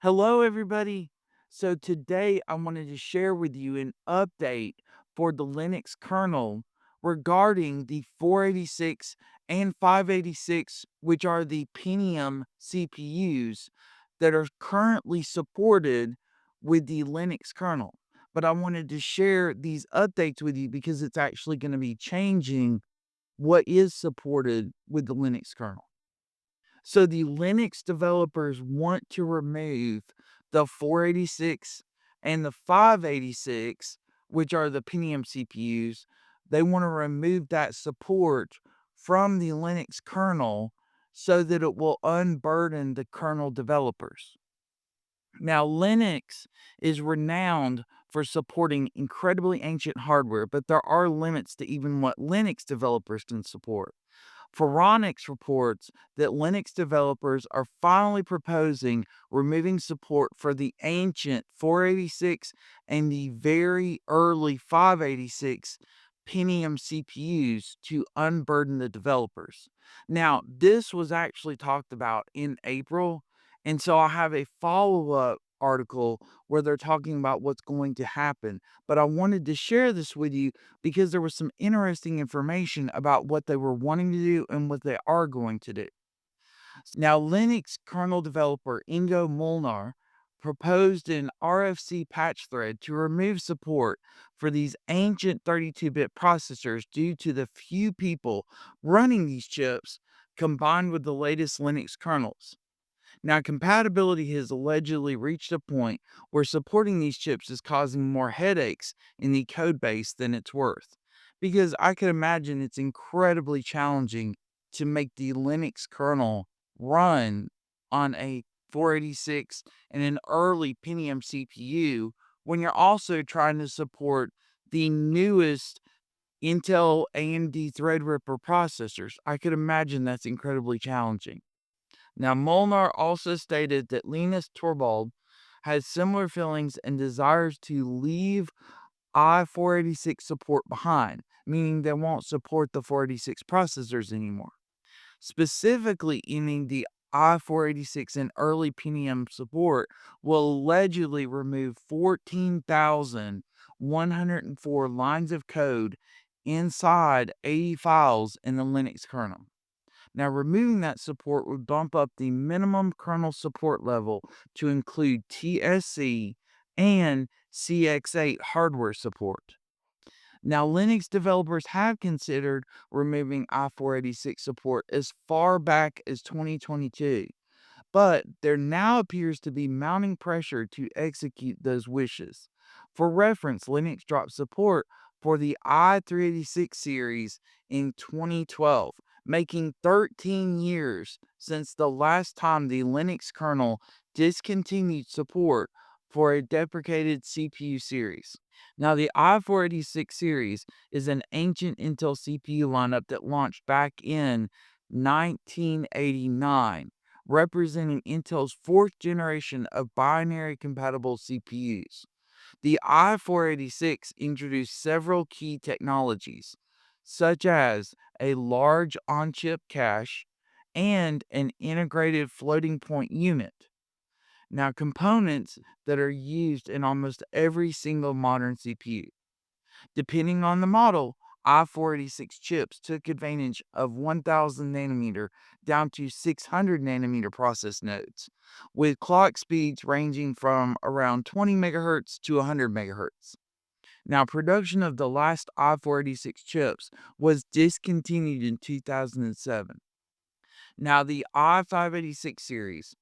Hello, everybody. So today I wanted to share with you an update for the Linux kernel regarding the 486 and 586, which are the Pentium CPUs that are currently supported with the Linux kernel. But I wanted to share these updates with you because it's actually going to be changing what is supported with the Linux kernel. So the Linux developers want to remove the 486 and the 586, which are the Pentium CPUs. They want to remove that support from the Linux kernel so that it will unburden the kernel developers. Now, Linux is renowned for supporting incredibly ancient hardware, but there are limits to even what Linux developers can support. Phoronix reports that Linux developers are finally proposing removing support for the ancient 486 and the very early 586 Pentium CPUs to unburden the developers. Now, this was actually talked about in April, and so I have a follow up article where they're talking about what's going to happen. But I wanted to share this with you because there was some interesting information about what they were wanting to do and what they are going to do. Now, Linux kernel developer Ingo Molnar proposed an RFC patch thread to remove support for these ancient 32-bit processors due to the few people running these chips combined with the latest Linux kernels. Now, compatibility has allegedly reached a point where supporting these chips is causing more headaches in the code base than it's worth. Because I can imagine it's incredibly challenging to make the Linux kernel run on a 486 and an early Pentium CPU when you're also trying to support the newest Intel AMD Threadripper processors. I could imagine that's incredibly challenging. Now, Molnar also stated that Linus Torvalds has similar feelings and desires to leave i486 support behind, meaning they won't support the 486 processors anymore. Specifically, ending the i486 and early Pentium support will allegedly remove 14,104 lines of code inside 80 files in the Linux kernel. Now, removing that support would bump up the minimum kernel support level to include TSC and CX8 hardware support. Now, Linux developers have considered removing i486 support as far back as 2022, but there now appears to be mounting pressure to execute those wishes. For reference, Linux dropped support for the i386 series in 2012, making 13 years since the last time the Linux kernel discontinued support for a deprecated CPU series. Now, the i486 series is an ancient Intel CPU lineup that launched back in 1989, representing Intel's fourth generation of binary compatible CPUs. The i486 introduced several key technologies, such as a large on chip cache and an integrated floating point unit. Now, components that are used in almost every single modern CPU. Depending on the model, i486 chips took advantage of 1000 nanometer down to 600 nanometer process nodes, with clock speeds ranging from around 20 megahertz to 100 megahertz. Now, production of the last i486 chips was discontinued in 2007. Now, the i586 series,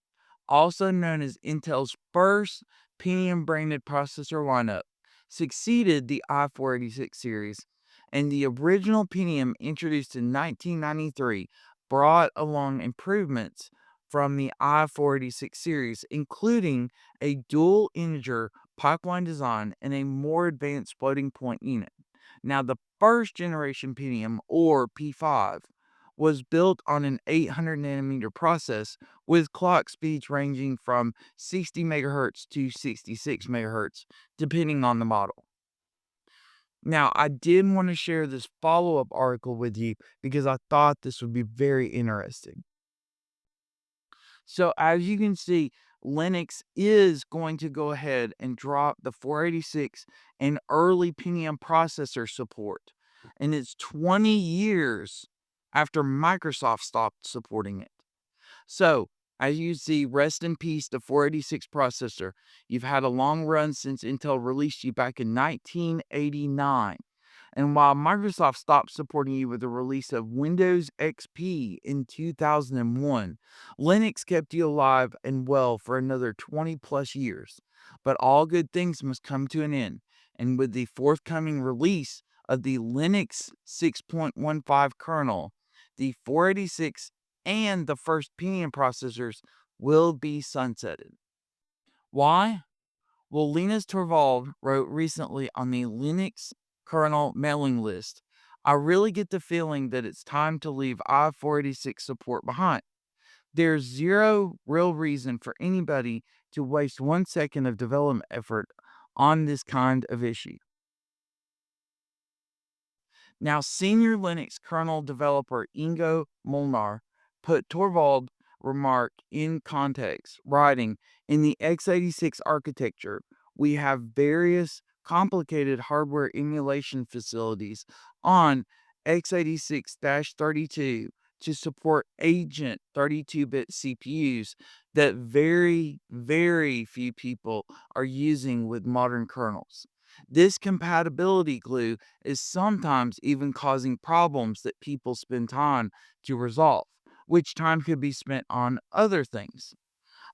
also known as Intel's first Pentium branded processor lineup, succeeded the i486 series, and the original Pentium introduced in 1993 brought along improvements from the i486 series, including a dual integer pipeline design and a more advanced floating point unit. Now, the first generation Pentium, or P5, was built on an 800 nanometer process with clock speeds ranging from 60 megahertz to 66 megahertz, depending on the model. Now, I did want to share this follow up article with you because I thought this would be very interesting. So, as you can see, Linux is going to go ahead and drop the 486 and early Pentium processor support. And it's 20 years after Microsoft stopped supporting it. So, as you see, rest in peace, the 486 processor. You've had a long run since Intel released you back in 1989. And while Microsoft stopped supporting you with the release of Windows XP in 2001, Linux kept you alive and well for another 20 plus years. But all good things must come to an end. And with the forthcoming release of the Linux 6.15 kernel, the 486 and the first Pentium processors will be sunsetted. Why? Well, Linus Torvalds wrote recently on the Linux Kernel mailing list, I really get the feeling that it's time to leave i486 support behind. There's zero real reason for anybody to waste 1 second of development effort on this kind of issue. Now, senior Linux kernel developer Ingo Molnar put Torvald remark in context, writing, in the x86 architecture, we have various complicated hardware emulation facilities on x86-32 to support agent 32-bit CPUs that very, very few people are using with modern kernels. This compatibility glue is sometimes even causing problems that people spend time to resolve, which time could be spent on other things.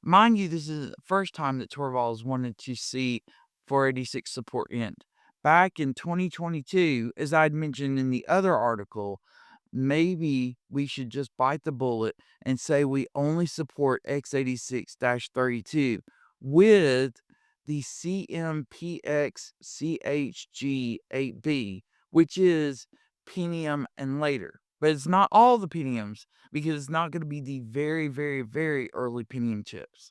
Mind you, this is the first time that Torvalds wanted to see 486 support end. Back in 2022, as I'd mentioned in the other article, maybe we should just bite the bullet and say we only support x86 32 with the CMPX CHG8B, which is Pentium and later. But it's not all the Pentiums because it's not going to be the very, very, very early Pentium chips.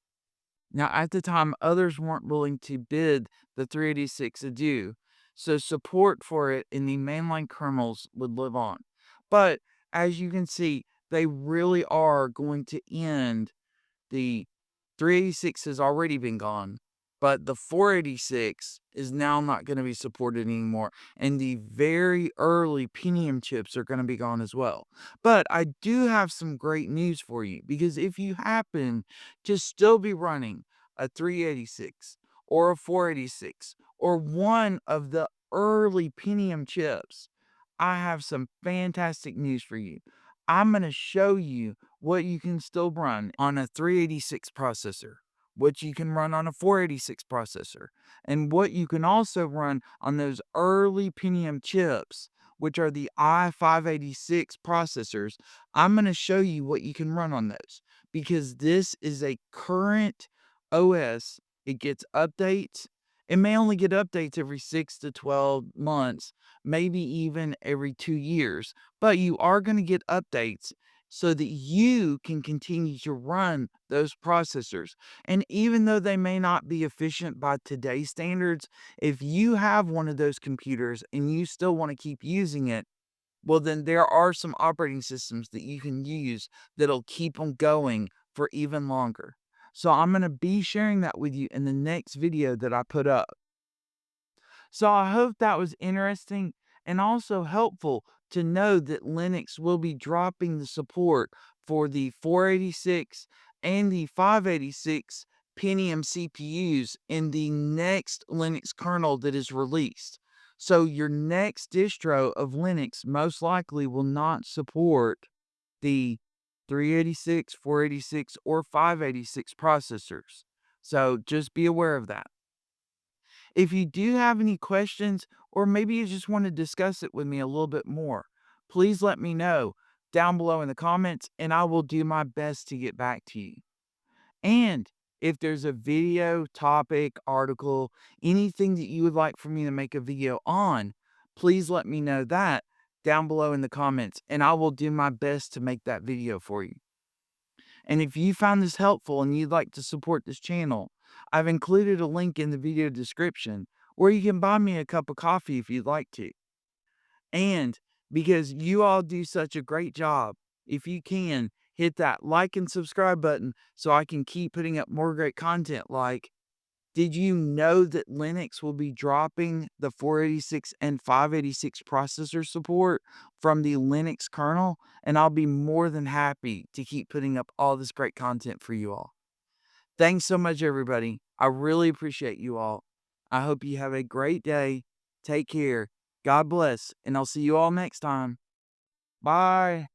Now, at the time, others weren't willing to bid the 386 adieu, so support for it in the mainline kernels would live on. But as you can see, they really are going to end. The 386 has already been gone, but the 486 is now not going to be supported anymore. And the very early Pentium chips are going to be gone as well. But I do have some great news for you, because if you happen to still be running a 386 or a 486 or one of the early Pentium chips, I have some fantastic news for you. I'm going to show you what you can still run on a 386 processor, what you can run on a 486 processor, and what you can also run on those early Pentium chips, which are the i586 processors. I'm going to show you what you can run on those, because this is a current OS. It gets updates. It may only get updates every 6 to 12 months, maybe even every 2 years, but you are going to get updates so that you can continue to run those processors. And even though they may not be efficient by today's standards, if you have one of those computers and you still want to keep using it, well, then there are some operating systems that you can use that'll keep them going for even longer. So I'm going to be sharing that with you in the next video that I put up. So I hope that was interesting and also helpful to know that Linux will be dropping the support for the 486 and the 586 Pentium CPUs in the next Linux kernel that is released. So your next distro of Linux most likely will not support the 386, 486, or 586 processors. So just be aware of that. If you do have any questions, or maybe you just want to discuss it with me a little bit more, please let me know down below in the comments, and I will do my best to get back to you. And if there's a video, topic, article, anything that you would like for me to make a video on, please let me know that down below in the comments, and I will do my best to make that video for you. And if you found this helpful and you'd like to support this channel, I've included a link in the video description where you can buy me a cup of coffee if you'd like to. And because you all do such a great job, if you can, hit that like and subscribe button so I can keep putting up more great content. Like, did you know that Linux will be dropping the 486 and 586 processor support from the Linux kernel? And I'll be more than happy to keep putting up all this great content for you all. Thanks so much, everybody. I really appreciate you all. I hope you have a great day. Take care. God bless, and I'll see you all next time. Bye.